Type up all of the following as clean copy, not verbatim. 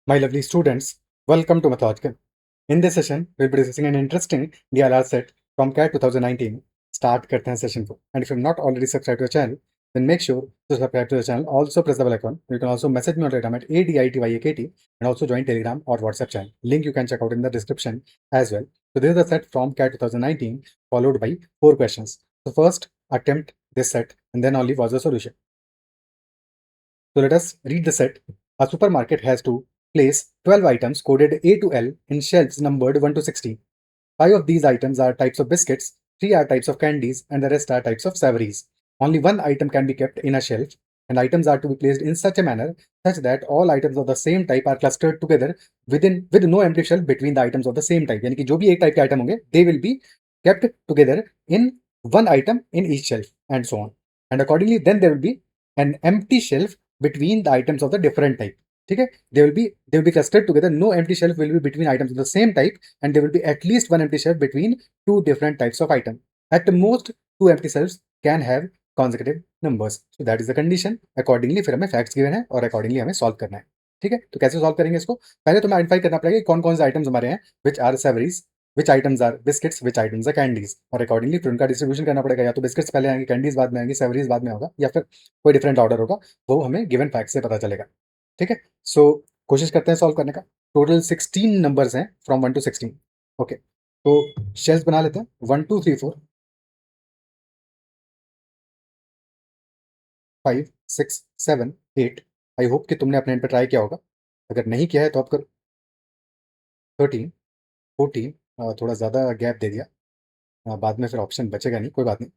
My lovely students, welcome to Mathological. In this session, we'll be discussing an interesting DLR set from CAT 2019. Start करते हैं session को. And if you're not already subscribed to the channel, then make sure to subscribe to the channel. Also press the bell icon. You can also message me on Telegram at ADITYAKT and also join Telegram or WhatsApp channel. Link you can check out in the description as well. So this is the set from CAT 2019 followed by 4 questions. So first attempt this set and then only was the solution. So let us read the set. A supermarket has to place 12 items coded A to L in shelves numbered 1 to 16. 5 of these items are types of biscuits, 3 are types of candies, and the rest are types of savories. Only one item can be kept in a shelf, and items are to be placed in such a manner such that all items of the same type are clustered together with no empty shelf between the items of the same type. यानी कि जो भी एक type के item होंगे, they will be kept together in one item in each shelf, and so on. And accordingly, then there will be an empty shelf between the items of the different type. ठीक है, they will be clustered together. No empty shelf will be between items of the same type, and there will be at least one empty shelf between two different types of item. At the most, two empty shelves can have consecutive numbers. So that is the condition. Accordingly फिर हमें facts given है और accordingly हमें solve करना है. ठीक है, तो कैसे solve करेंगे इसको? पहले तो हमें आइडेंटिफाई करना पड़ेगा कि कौन कौन से आइटम्स हमारे हैं which are savories, which items are biscuits, which items are candies, और accordingly फिर उनका डिस्ट्रीब्यूशन करना पड़ेगा. या तो बिस्किट्स पहले आएंगे, कैंडीज बाद में आएंगी, सेवरीज बाद में होगा, या फिर कोई डिफरेंट ऑर्डर होगा, वो हमें गिवन फैक्ट से पता चलेगा. ठीक है, सो कोशिश करते हैं सॉल्व करने का. टोटल 16 नंबर्स हैं फ्रॉम 1 to 16. ओके, तो शेल्स बना लेते हैं. 1 2 3 4 5 6 7 8. आई होप कि तुमने अपने एंड पे ट्राई किया होगा. अगर नहीं किया है तो आप कर. 13 14. थोड़ा ज़्यादा गैप दे दिया. बाद में फिर ऑप्शन बचेगा नहीं, कोई बात नहीं.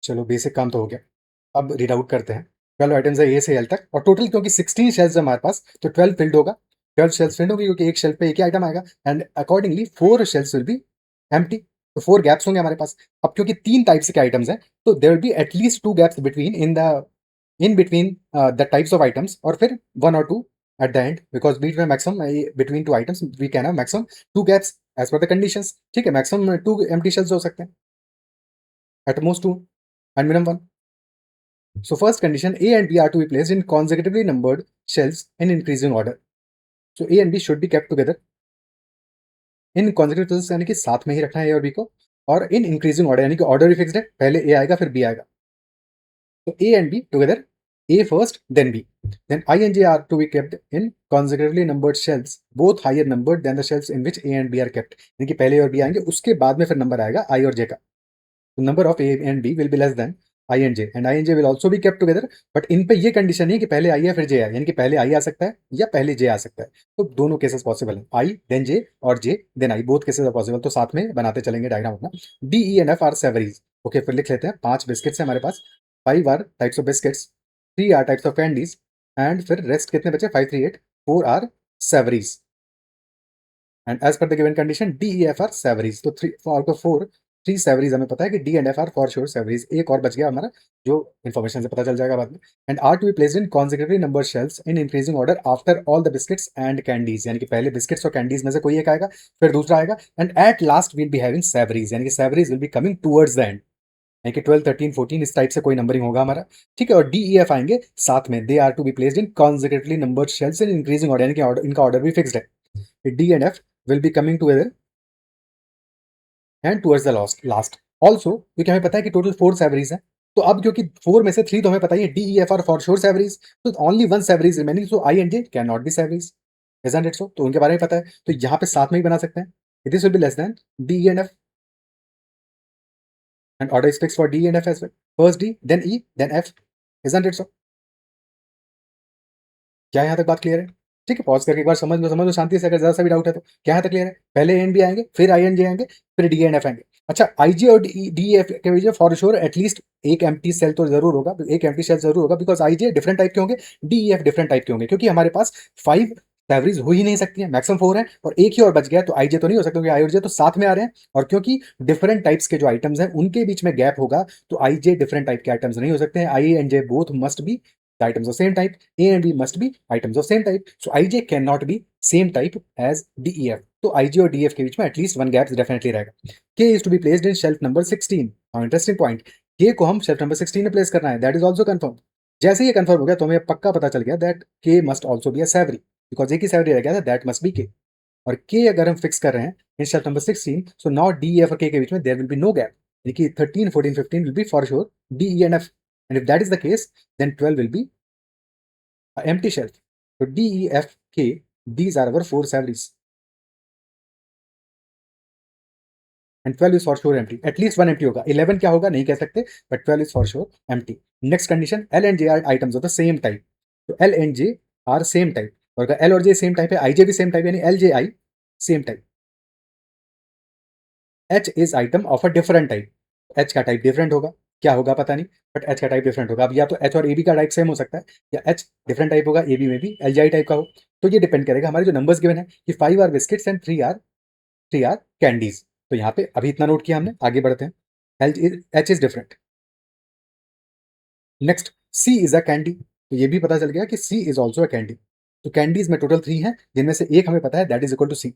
चलो बेसिक काम तो हो गया. अब रीड आउट करते हैं. 12 आइटम्स है ए से एल तक, और टोटल क्योंकि 16 शेल्स है हमारे पास, तो 12 फिल्ड होगा. 12 शेल्स फिल्ड होगी क्योंकि एक शेल्फ पे एक ही आइटम आएगा, and accordingly 4 shells will be empty. तो 4 गैप्स होंगे हमारे पास. अब क्योंकि 3 टाइप्स के आइटम्स हैं, तो there will be at least 2 gaps between in between the types of items, और फिर 1 और 2 एट द एंड, बिकॉज बीट में maximum between 2 items we can have maximum 2 gaps as per the conditions. ठीक है, मैक्सिमम 2 एम्प्टी शेल्स हो सकते हैं, at most 2 and minimum 1. So first condition, A and B are to be placed in consecutively numbered shelves in increasing order. So A and B should be kept together in consecutive shelves, यानी कि साथ में ही रखना है A और B को, और in increasing order यानी कि ऑर्डर भी फिक्स्ड है, पहले A आएगा फिर B आएगा. So A and B together, A first then B. Then I and J are to be kept in consecutively numbered shelves, both higher numbered than the shelves in which A and B are kept. यानी कि पहले A और B आएंगे, उसके बाद में फिर number आएगा I और J का. So number of A and B will be less than I and J, and I and J will also be kept together. But in पे ये कंडीशन नहीं है कि पहले I है फिर J है, यानी कि पहले I आ सकता है या पहले J आ सकता है. तो दोनों केसेस पॉसिबल हैं, I then J और J then I, both cases are possible. तो साथ में बनाते चलेंगे डायग्राम अपना. D E and F are savouries. Okay, फिर लिख लेते हैं. 5 बिस्किट्स हैं हमारे पास, 5 are types of biscuits, 3 are types of candies, and फिर रेस्ट कितने बचे? 5 3 8, 4 are savouries. And as per the given condition D E F are savouries. तो 3 आउट ऑफ 4 3 सेवरीज हमें पता है कि D and F are for sure savouries. एक और बच गया हमारा जो इन्फॉर्मेशन से पता चल जाएगा बाद में. And are to be placed in consecutively number shelves in increasing order after all the biscuits and candies. यानी कि पहले बिस्किट्स और कैंडीज में से कोई एक आएगा, फिर दूसरा आएगा, and at last will be having savouries. यानी कि savouries will be coming towards the end, यानी कि 12 13 14 इस टाइप से कोई नंबरिंग होगा हमारा. ठीक है, और डी ई एफ आएंगे साथ में. They are to be placed in consecutively numbered shelves in increasing order, यानी कि इनका ऑर्डर भी फिक्स्ड है. D and F will be coming together and towards the last. Also क्योंकि हमें पता है कि टोटल 4 सेवरीज हैं, तो अब क्योंकि 4 में से 3 तो हमें पता ही है D E F are for sure savouries, तो only 1 savouries remaining. So I and J can not be savouries, isn't it so? तो उनके बारे में पता है, तो यहाँ पे साथ में ही बना सकते हैं. This will be less than D and F, and order is fixed for D and F as well. First D then E then F, isn't it so? क्या यहाँ तक बात क्लियर है? ठीक है, पॉज करके एक बार समझ लो शांति से. अगर जरा सा भी डाउट है तो क्या यहाँ तक क्लियर है? पहले एन बी आएंगे, फिर आई एन जे आएंगे, फिर डी एन एफ आएंगे. अच्छा, आई जी और डी एफ के वजह फॉर श्योर एटलीस्ट एक एम्प्टी सेल तो जरूर होगा, एक एम्प्टी सेल जरूर होगा, because I J different type के होंगे, D E F different type के होंगे, क्योंकि हमारे पास 5 एवरेज हो ही नहीं सकती है, मैक्सिमम 4 है और एक ही और बच गया तो आई जे तो नहीं हो सकता क्योंकि आई और जे तो साथ में आ रहे हैं, और क्योंकि डिफरेंट टाइप्स के जो आइटम्स हैं उनके बीच में गैप होगा तो आई जे डिफरेंट टाइप के आइटम्स नहीं हो सकते हैं। I and J both must be the items of same type, A and B must be items of same type, so I J can not be same type as D E F. तो I जे और D F के बीच में at least one gap definitely रहेगा। K is to be placed in shelf number 16। Interesting point, K को हम shelf number 16 में place करना है, दैट इज ऑल्सो कंफर्म। जैसे ये कंफर्म हो गया तो हमें पक्का पता चल गया that K must also be a savoury, because एक ही सैवरी रह गया था, दैट मस्ट बी के। और के अगर हम फिक्स कर रहे हैं in shelf number 16, so now D F और के बीच में there will be no gap, यानी कि 13 14 15 will be for sure D E and F, and if that is the case then 12 will be empty shelf. So D, E, F, K, these are our four salaries. And 12 is for sure empty. At least one empty होगा. 11 क्या होगा नहीं कह सकते, but 12 is for sure empty. Next condition, L and J are items of the same type. So L and J are same type. और अगर L और J same type है, IJ भी same type है, यानी L, J, I same type. H is item of a different type. H का type different होगा, क्या होगा पता नहीं, बट H का टाइप डिफरेंट होगा। अब या तो H और AB का टाइप सेम हो सकता है, या H डिफरेंट टाइप होगा, AB में भी LGI टाइप का हो। तो ये डिपेंड करेगा, हमारे जो नंबर्स गिवन है कि 5 are biscuits and 3 are candies. तो यहाँ पे अभी इतना नोट किया हमने, आगे बढ़ते हैं। H is different. Next, C is a candy, तो ये भी पता चल गया कि C is also a candy. तो कैंडीज में टोटल 3 हैं, जिनमें से एक हमें पता है that is equal to C,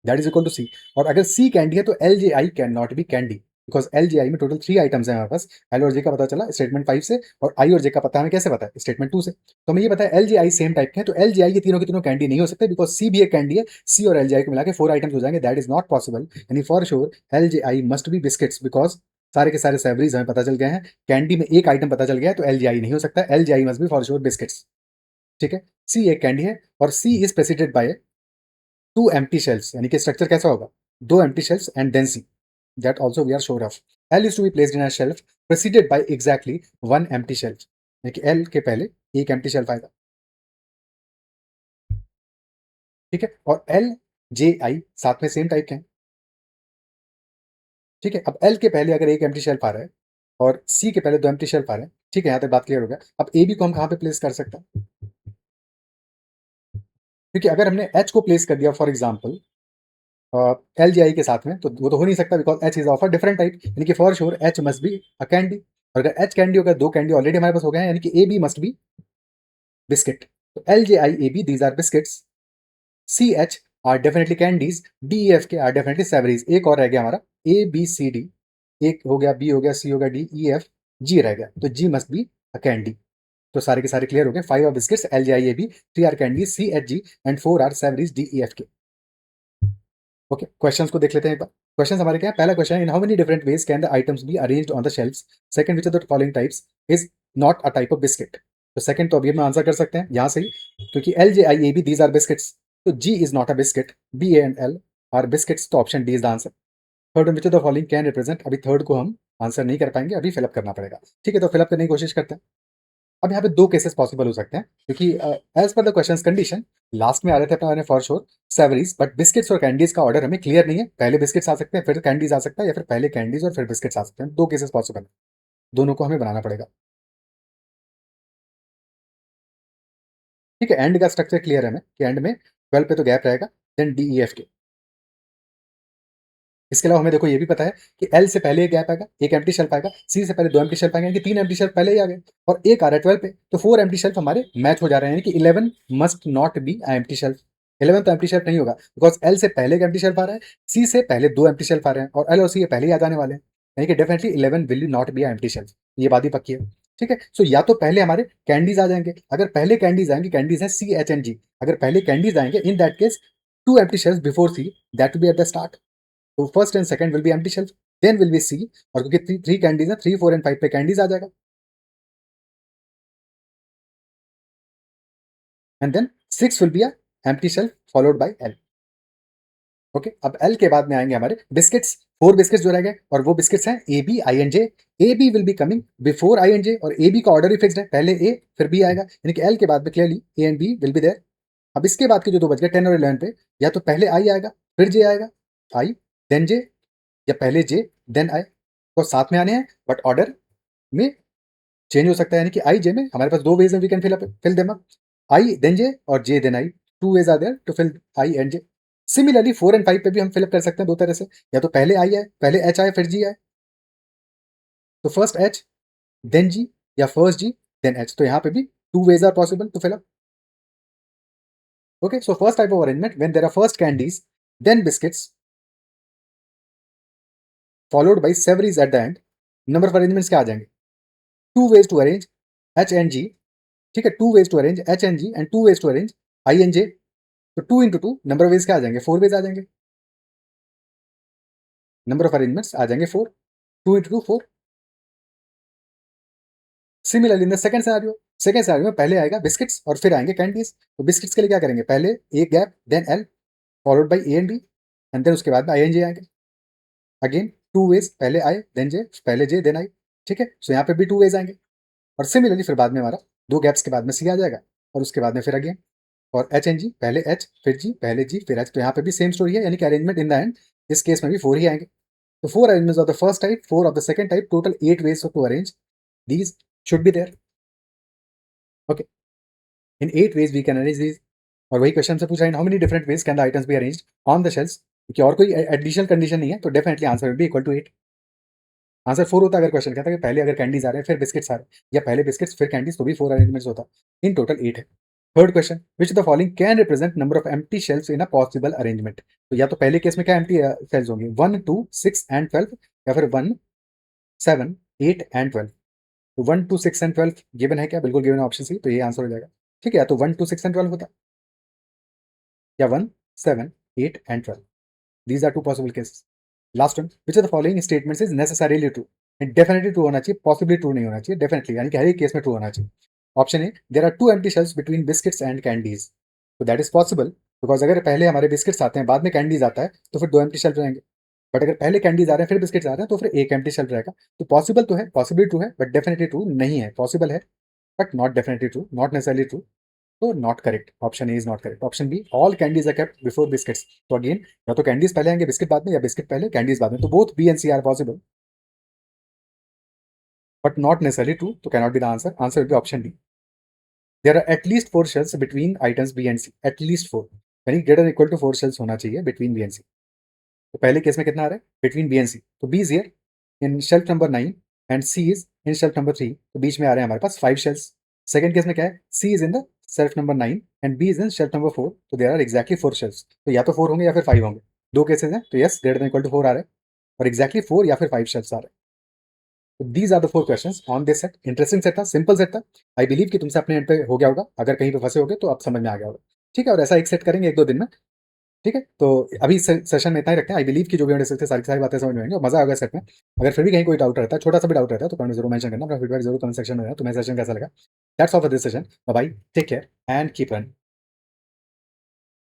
that is equal to C। और अगर C कैंडी है तो LJI can not be candy, because LJI में टोटल 3 आइटम्स हैं हमारे पास। L और J का पता चला स्टेटमेंट 5 से, और I और J का पता हमें कैसे पता है, स्टेटमेंट 2 से। तो हमें ये पता है LJI सेम टाइप के हैं, तो LJI ये तीनों के तीनों कैंडी नहीं हो सकते, बिकॉज C भी एक कैंडी है। C और LJI को मिला के 4 आइटम्स हो जाएंगे, दैट इज नॉट पॉसिबल। यानी for sure LJI must B biscuits, because सारे के सारे सेवरीज हमें पता चल गए हैं। कैंडी में एक आइटम पता चल गया है तो LJI नहीं हो सकता, LJI must be for sure biscuits. ठीक है, सी एक कैंडी है और C is preceded by 2 empty shelves, यानी कि स्ट्रक्चर कैसा होगा, 2 empty shelves and then C, that also we are sure of. L is to be placed in a shelf preceded by exactly 1 empty shelf, यानी कि L के पहले एक empty shelf आएगा। ठीक है, और L J I साथ में सेम टाइप के हैं। ठीक है, अब L के पहले अगर एक एम्प्टी शेल्फ आ रहा है और C के पहले 2 एम्प्टी शेल्फ आ रहे हैं, ठीक है, यहाँ तक बात क्लियर हो गया। अब ए बी को हम कहाँ पे प्लेस कर सकते हैं, क्योंकि अगर हमने H को प्लेस कर दिया फॉर एग्जाम्पल LJI के साथ में, तो वो तो हो नहीं सकता, because H is of a different type, यानी कि for sure H must be a candy. और अगर H कैंडी होगा, 2 कैंडी ऑलरेडी हमारे पास हो गए हैं, यानी कि A B must be biscuit. तो LJI AB these are biscuits, CH are definitely candies, DEF K are definitely savouries. एक और रह गया हमारा ABCD, एक हो गया, B हो गया, C हो गया, DEF, G रह गया, तो G must be a candy. तो सारे के सारे क्लियर हो गए, 5 are biscuits LJI AB, 3 are candies CHG and 4 are savouries DEF K. Okay, questions को देख लेते हैं एक बार। क्वेश्चंस हमारे क्या है, पहला क्वेश्चन है, in how many different ways can the items be arranged on the shelves. Second, which of the following types is not a type of biscuit. तो सेकंड तो अभी हम आंसर कर सकते हैं यहाँ से ही, क्योंकि L J I A B these are biscuits, तो G is not a biscuit, B A and L are biscuits, तो option D is the answer. Third, which of the following can represent, अभी third को हम answer नहीं कर पाएंगे, अभी fill up करना पड़ेगा। ठीक है, तो फिलअप करने की कोशिश करते हैं। अब यहाँ पे 2 केसेस पॉसिबल हो सकते हैं, क्योंकि as per the questions condition last में आ रहे थे अपने for sure savouries, but biscuits और कैंडीज का ऑर्डर हमें क्लियर नहीं है, पहले बिस्किट्स आ सकते हैं फिर कैंडीज आ सकता है, या फिर पहले कैंडीज और फिर बिस्किट्स आ सकते हैं। 2 केसेस पॉसिबल है, दोनों को हमें बनाना पड़ेगा। ठीक है, एंड का स्ट्रक्चर क्लियर है हमें कि एंड में 12 पे तो गैप रहेगा, देन डी ई एफ के। इसके अलावा हमें देखो ये भी पता है कि एल से पहले एक गैप आएगा, एक एम्प्टी शेल्फ आएगा, सी से पहले 2 एम्प्टी शेल्फ आएंगे, यानी कि 3 एम्प्टी शेल्फ पहले ही आ गए, और एक आ रहा है 12 पे, तो 4 एम्प्टी शेल्फ हमारे मैच हो जा रहे हैं, यानी कि 11 must not be empty shelf. 11 तो एम्प्टी शेल्फ नहीं होगा, बिकॉज एल से पहले एक एम्प्टी शेल्फ आ रहा है, सी से पहले 2 एम्प्टी शेल्फ आ रहे हैं, और एल और सी पहले ही आ जाने वाले हैं, यानी कि definitely 11 will not be empty shelf. ये बात ही पक्की है। ठीक है, सो या तो पहले हमारे कैंडीज आ जाएंगे, अगर पहले कैंडीज आएंगे, कैंडीज है सी एच एंड जी, अगर पहले कैंडीज आएंगे in that case 2 empty shelf before C, that will be at the start. तो first and second will be empty shelf, then will be C, और क्योंकि 3 कैंडीज है, 3 4 and 5 पे candies आ जाएगा, and then 6 will be a empty shelf followed by L. Okay, अब L के बाद में आएंगे हमारे बिस्किट्स, 4 बिस्किट्स जो रह गए, और वो बिस्किट्स हैं A B I N J. A B will be coming before I N J, और ए बी का ऑर्डर ही फिक्स्ड है, पहले ए फिर बी आएगा, यानी कि एल के बाद में clearly A and B will be there. अब इसके बाद के जो 2 बच गए 10 और 11 पे, या तो पहले आई आएगा फिर जे आएगा, आई देन जे, या पहले जे देन आई, तो साथ में आने हैं बट ऑर्डर में चेंज हो सकता है, यानी कि आई जे में हमारे पास 2 वेज में we can fill them up, I then J और J then I. 2 ways are there to fill I and J. Similarly 4 and 5 पे भी हम फिलअप कर सकते हैं दो तरह से, या तो पहले I है, पहले H आए फिर G आए, तो फर्स्ट H देन G, या फर्स्ट G देन H, तो यहाँ पे भी 2 ways are possible to fill up. Okay, so first type of arrangement, when there are first candies then biscuits followed by savories at the end, number of arrangements क्या आ जाएंगे? 2 ways to arrange H and G, ठीक है, 2 ways to arrange H and G and 2 ways to arrange I and J, तो 2 into 2 number of ways क्या आ जाएंगे? 4 veg आ जाएंगे, number of arrangements आ जाएंगे 4, 2 into 2 4. Similarly in the second scenario में पहले आएगा बिस्किट्स और फिर आएंगे कैंडीज, तो बिस्किट्स के लिए क्या करेंगे? पहले एक gap then L followed by A and B and then उसके बाद में I and J आएंगे, अगेन 2 वेज, पहले I देन J, पहले J देन I, ठीक है, सो यहाँ पे भी 2 वेज आएंगे, और सिमिलरली फिर बाद में हमारा 2 गैप्स के बाद में C आ जाएगा और उसके बाद में फिर अगेन, और H एंड G, पहले H फिर G, पहले G फिर H, तो यहाँ पे भी सेम स्टोरी है, यानी कि अरेंजमेंट इन द एंड इस केस में भी 4 ही आएंगे. तो 4 arrangements of the first type, 4 of the second type, total 8 ways to arrange these should be there. Okay, in 8 ways we can arrange these. और वही क्वेश्चन से पूछा है, how many different ways can the items be arranged on the shelves, क्योंकि और कोई additional condition नहीं है, तो definitely answer will be equal to 8. Answer 4 होता अगर क्वेश्चन कहता है कि पहले अगर कैंडीज आ रहे हैं फिर बिस्किट्स आ रहे हैं, या पहले बिस्किट्स फिर कैंडीज, तो भी 4 अरेंजमेंट्स होता. इन टोटल 8 है. Third question, which the following can represent number of empty shelves in a possible arrangement, तो या तो पहले केस में क्या एम्प्टी शेल्फ्स होंगे? 1 2 6 एंड 12, या फिर 1 7 8 एंड 12. तो 1 2 6 एंड 12 गिवन है क्या? बिल्कुल गिवन है, ऑप्शन सी, तो ये आंसर हो जाएगा, ठीक है. या तो 1 2 6 एंड 12 होता, या 1 7 8 and 12. These are two possible cases. Last one, which of the following statements is necessarily true? Definitely true होना चाहिए, पॉसिबली ट्रू नहीं होना चाहिए, डेफिनेटली, यानी कि हर एक केस में ट्रू होना चाहिए. Option A, there are 2 empty shelves between biscuits and candies, तो दैट इज पॉसिबल, बिकॉज अगर पहले हमारे बिस्किट्स आते हैं बाद में कैंडीज आता है तो फिर 2 एम्प्टी शेल्फ रहेंगे, बट अगर पहले कैंडीज आ रहे हैं फिर बिस्किट्स आ रहे हैं तो फिर एक एम्प्टी शेल्फ रहेगा. तो पॉसिबल तो है, पॉसिबली ट्रू है, बट डेफिनेटली ट्रू नहीं है. पॉसिबल है but not definitely true, not necessarily true, तो not correct. Option A is not correct. Option B, all candies are kept before biscuits, तो अगेन या तो कैंडीज पहले आएंगे बिस्किट बाद में, या बिस्किट पहले कैंडीज बाद में, तो both B and C are possible but not necessarily true, तो cannot be the answer. Answer will be option D. There are at least 4 shelves between items B and C, at least 4, यानी greater equal to 4 shells होना चाहिए between B and C. तो पहले case में कितना आ रहा है? बिटवीन बी एंड सी, तो B is here in shelf number 9 and C is in shelf number 3, तो बीच में आ रहे हैं हमारे पास 5 शेल्स. सेकंड केस में क्या है? C is in the shelf number 9 and B is in shelf number 4, तो देयर आर एग्जैक्टली 4 शेल्स, तो या तो 4 होंगे या फिर 5 होंगे. दो केसेस हैं, तो yes greater than equal to 4 आ रहा है, और एग्जैक्टली 4 या फिर 5 शेल्स आ रहे हैं. तो these are the 4 questions on this set. Interesting set था, सिंपल सेट था. आई बिलीव कि तुमसे अपने एंड पे हो गया होगा, अगर कहीं पे फंसे होगे तो अब समझ में आ गया होगा, ठीक है. और ऐसा एक सेट करेंगे 1-2 दिन में, ठीक है. तो अभी सेशन में इतना ही रखते हैं. आई बिलीव कि जो भी हमने सीखे सारी बातें समझ में आएंगी और मजा आएगा सेट में. अगर फिर भी कहीं कोई डाउट रहता है, छोटा सा भी डाउट रहता है, तो कमेंट जरूर मेंशन करना, अपना फीडबैक जरूर कमेंट सेक्शन में देना. तुम्हें सेशन कैसा लगा? That's all for this session. Bye bye, take care and keep running.